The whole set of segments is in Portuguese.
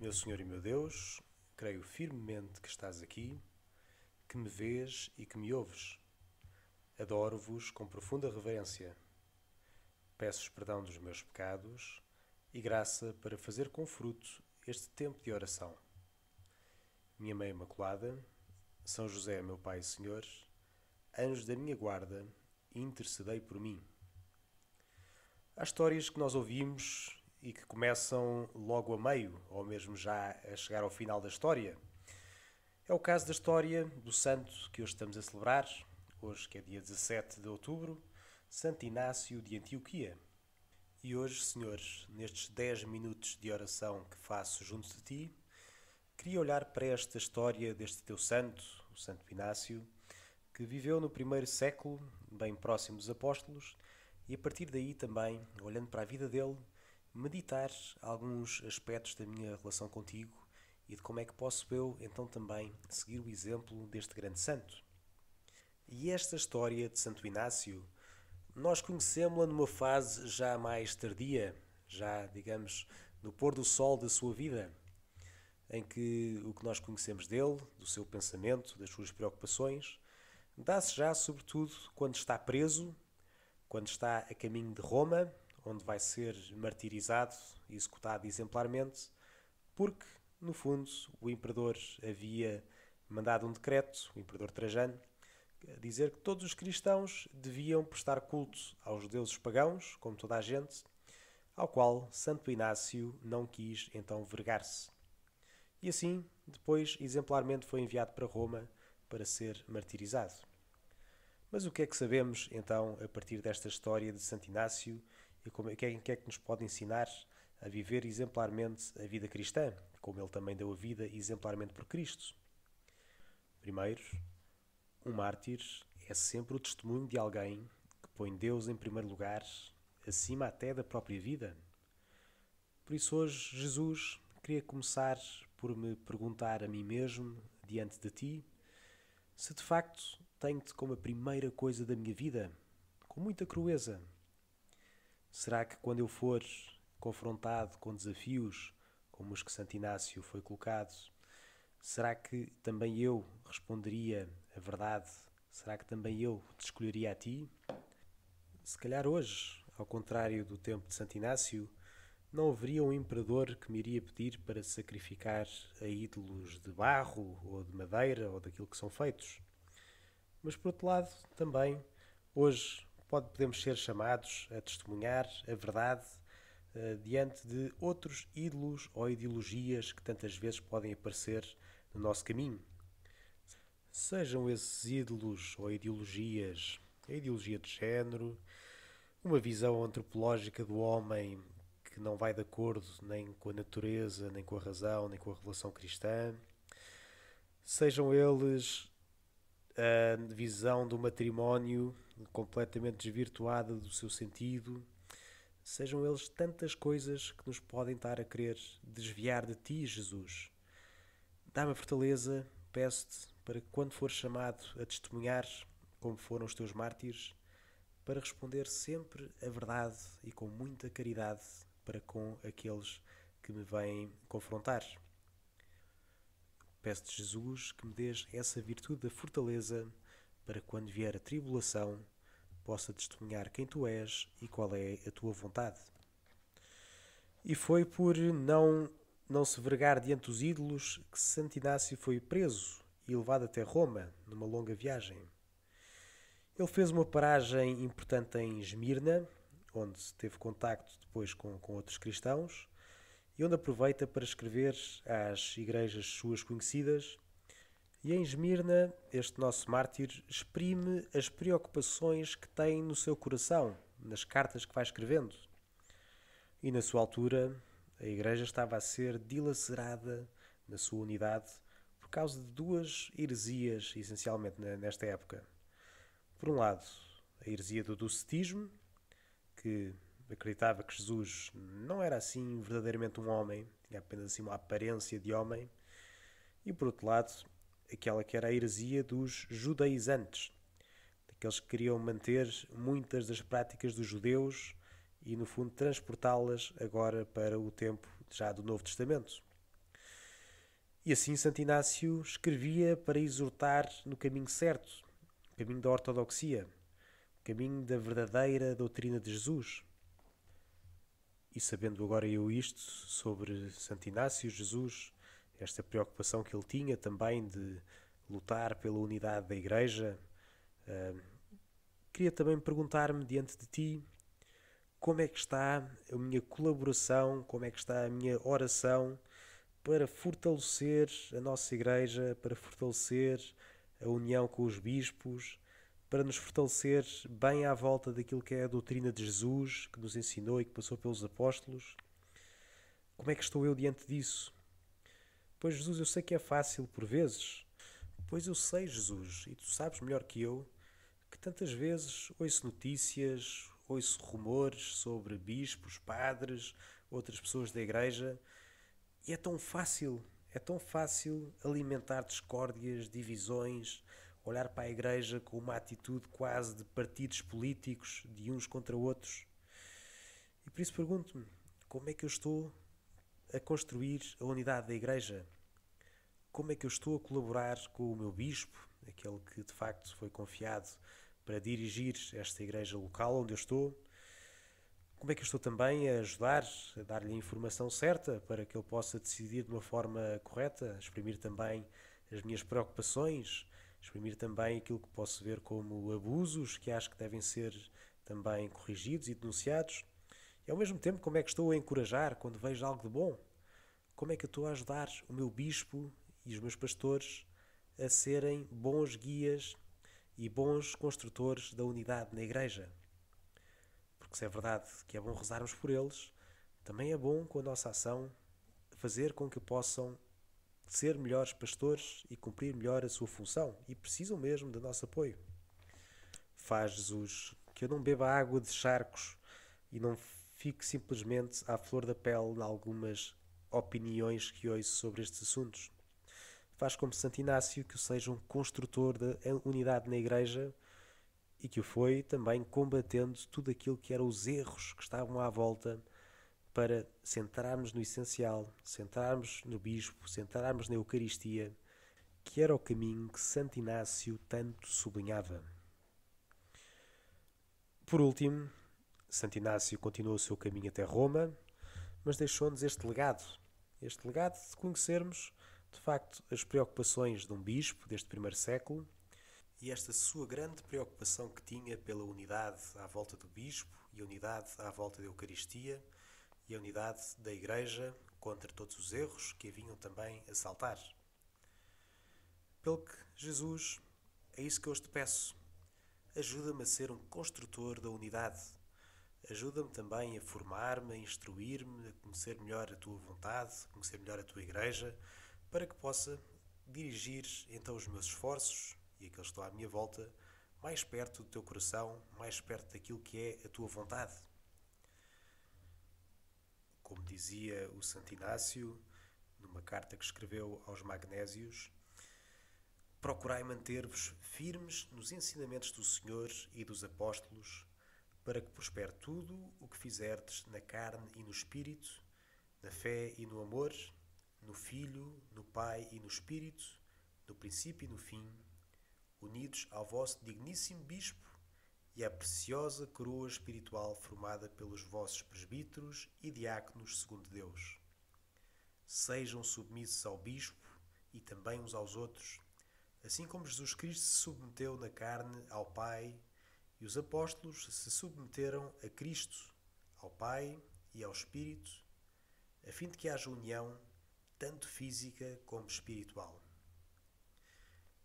Meu Senhor e meu Deus, creio firmemente que estás aqui, que me vês e que me ouves. Adoro-vos com profunda reverência. Peço-vos perdão dos meus pecados e graça para fazer com fruto este tempo de oração. Minha Mãe Imaculada, São José, meu Pai e Senhor, anjos da minha guarda, intercedei por mim. Há histórias que nós ouvimos e que começam logo a meio, ou mesmo já a chegar ao final da história. É o caso da história do santo que hoje estamos a celebrar, hoje que é dia 17 de outubro, Santo Inácio de Antioquia. E hoje, Senhor, nestes 10 minutos de oração que faço junto de Ti, queria olhar para esta história deste Teu santo, o Santo Inácio, que viveu no primeiro século, bem próximo dos apóstolos, e a partir daí também, olhando para a vida dele, meditar alguns aspectos da minha relação contigo e de como é que posso eu, então, também seguir o exemplo deste grande santo. E esta história de Santo Inácio, nós conhecemos-la numa fase já mais tardia, já, digamos, no pôr do sol da sua vida, em que o que nós conhecemos dele, do seu pensamento, das suas preocupações, dá-se já, sobretudo, quando está preso, quando está a caminho de Roma, onde vai ser martirizado e executado exemplarmente, porque, no fundo, o imperador havia mandado um decreto, o imperador Trajano, a dizer que todos os cristãos deviam prestar culto aos deuses pagãos, como toda a gente, ao qual Santo Inácio não quis então vergar-se. E assim, depois, exemplarmente foi enviado para Roma para ser martirizado. Mas o que é que sabemos, então, a partir desta história de Santo Inácio e o que é que nos pode ensinar a viver exemplarmente a vida cristã, como ele também deu a vida exemplarmente por Cristo? Primeiro, um mártir é sempre o testemunho de alguém que põe Deus em primeiro lugar, acima até da própria vida. Por isso hoje, Jesus, queria começar por me perguntar a mim mesmo, diante de Ti, se de facto tenho-te como a primeira coisa da minha vida, com muita crueza. Será que quando eu for confrontado com desafios como os que Santo Inácio foi colocado, será que também eu responderia a verdade? Será que também eu te escolheria a ti? Se calhar hoje, ao contrário do tempo de Santo Inácio, não haveria um imperador que me iria pedir para sacrificar a ídolos de barro ou de madeira ou daquilo que são feitos. Mas por outro lado, também, hoje podemos ser chamados a testemunhar a verdade diante de outros ídolos ou ideologias que tantas vezes podem aparecer no nosso caminho. Sejam esses ídolos ou ideologias, a ideologia de género, uma visão antropológica do homem que não vai de acordo nem com a natureza, nem com a razão, nem com a revelação cristã. Sejam eles a visão do matrimónio completamente desvirtuada do seu sentido. Sejam eles tantas coisas que nos podem estar a querer desviar de Ti, Jesus. Dá-me a fortaleza, peço-te, para que quando for chamado a testemunhar, como foram os Teus mártires, para responder sempre a verdade e com muita caridade para com aqueles que me vêm confrontar. Peço-te, Jesus, que me dês essa virtude da fortaleza para quando vier a tribulação possa testemunhar quem Tu és e qual é a Tua vontade. E foi por não se vergar diante dos ídolos que Santo Inácio foi preso e levado até Roma, numa longa viagem. Ele fez uma paragem importante em Esmirna, onde teve contacto depois com outros cristãos, e onde aproveita para escrever às igrejas suas conhecidas. E em Esmirna, este nosso mártir exprime as preocupações que tem no seu coração, nas cartas que vai escrevendo. E na sua altura, a igreja estava a ser dilacerada na sua unidade por causa de duas heresias, essencialmente nesta época. Por um lado, a heresia do docetismo, que acreditava que Jesus não era assim verdadeiramente um homem, tinha apenas assim uma aparência de homem. E por outro lado, aquela que era a heresia dos judaizantes, daqueles que queriam manter muitas das práticas dos judeus e, no fundo, transportá-las agora para o tempo já do Novo Testamento. E assim Santo Inácio escrevia para exortar no caminho certo, o caminho da ortodoxia, o caminho da verdadeira doutrina de Jesus. E sabendo agora eu isto sobre Santo Inácio, Jesus, esta preocupação que ele tinha também de lutar pela unidade da Igreja, queria também perguntar-me diante de ti como é que está a minha colaboração, como é que está a minha oração para fortalecer a nossa Igreja, para fortalecer a união com os bispos, para nos fortalecer bem à volta daquilo que é a doutrina de Jesus, que nos ensinou e que passou pelos apóstolos. Como é que estou eu diante disso? Pois, Jesus, eu sei que é fácil por vezes. Pois eu sei, Jesus, e tu sabes melhor que eu, que tantas vezes ouço notícias, ouço rumores sobre bispos, padres, outras pessoas da Igreja, e é tão fácil alimentar discórdias, divisões, olhar para a Igreja com uma atitude quase de partidos políticos, de uns contra outros. E por isso pergunto-me, como é que eu estou a construir a unidade da Igreja? Como é que eu estou a colaborar com o meu bispo, aquele que de facto foi confiado para dirigir esta igreja local onde eu estou? Como é que eu estou também a ajudar, a dar-lhe a informação certa para que ele possa decidir de uma forma correta, exprimir também as minhas preocupações, exprimir também aquilo que posso ver como abusos que acho que devem ser também corrigidos e denunciados? E ao mesmo tempo, como é que estou a encorajar quando vejo algo de bom? Como é que eu estou a ajudar o meu bispo e os meus pastores a serem bons guias e bons construtores da unidade na igreja? Porque se é verdade que é bom rezarmos por eles, também é bom com a nossa ação fazer com que possam ser melhores pastores e cumprir melhor a sua função, e precisam mesmo do nosso apoio. Faz, Jesus, que eu não beba água de charcos e não fique simplesmente à flor da pele em algumas opiniões que ouço sobre estes assuntos. Faz como Santo Inácio que eu seja um construtor da unidade na Igreja e que o foi também combatendo tudo aquilo que eram os erros que estavam à volta para centrarmos no essencial, centrarmos no Bispo, centrarmos na Eucaristia, que era o caminho que Santo Inácio tanto sublinhava. Por último, Santo Inácio continuou o seu caminho até Roma, mas deixou-nos este legado de conhecermos, de facto, as preocupações de um bispo deste primeiro século e esta sua grande preocupação que tinha pela unidade à volta do bispo e a unidade à volta da Eucaristia e a unidade da Igreja contra todos os erros que a vinham também assaltar. Pelo que, Jesus, é isso que eu te peço. Ajuda-me a ser um construtor da unidade. Ajuda-me também a formar-me, a instruir-me, a conhecer melhor a tua vontade, a conhecer melhor a tua Igreja, para que possa dirigir então os meus esforços e aqueles que estão à minha volta mais perto do teu coração, mais perto daquilo que é a tua vontade. Como dizia o Santo Inácio, numa carta que escreveu aos Magnésios, procurai manter-vos firmes nos ensinamentos do Senhor e dos apóstolos, para que prospere tudo o que fizerdes na carne e no espírito, na fé e no amor, no Filho, no Pai e no Espírito, no princípio e no fim, unidos ao vosso digníssimo Bispo e à preciosa coroa espiritual formada pelos vossos presbíteros e diáconos segundo Deus. Sejam submissos ao Bispo e também uns aos outros, assim como Jesus Cristo se submeteu na carne ao Pai e os apóstolos se submeteram a Cristo, ao Pai e ao Espírito, a fim de que haja união, tanto física como espiritual.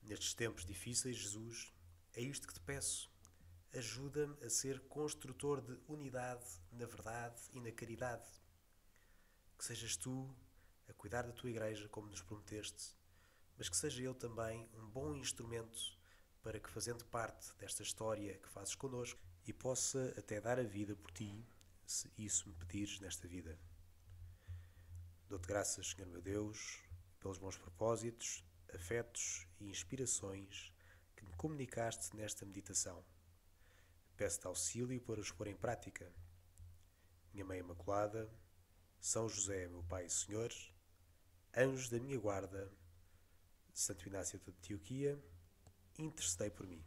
Nestes tempos difíceis, Jesus, é isto que te peço. Ajuda-me a ser construtor de unidade na verdade e na caridade. Que sejas tu a cuidar da tua Igreja, como nos prometeste, mas que seja eu também um bom instrumento para que, fazendo parte desta história que fazes connosco, e possa até dar a vida por ti, se isso me pedires nesta vida. Dou-te graças, Senhor meu Deus, pelos bons propósitos, afetos e inspirações que me comunicaste nesta meditação. Peço-te auxílio para os pôr em prática. Minha Mãe Imaculada, São José, meu Pai e Senhor, Anjos da minha guarda, Santo Inácio de Antioquia, intercedei por mim.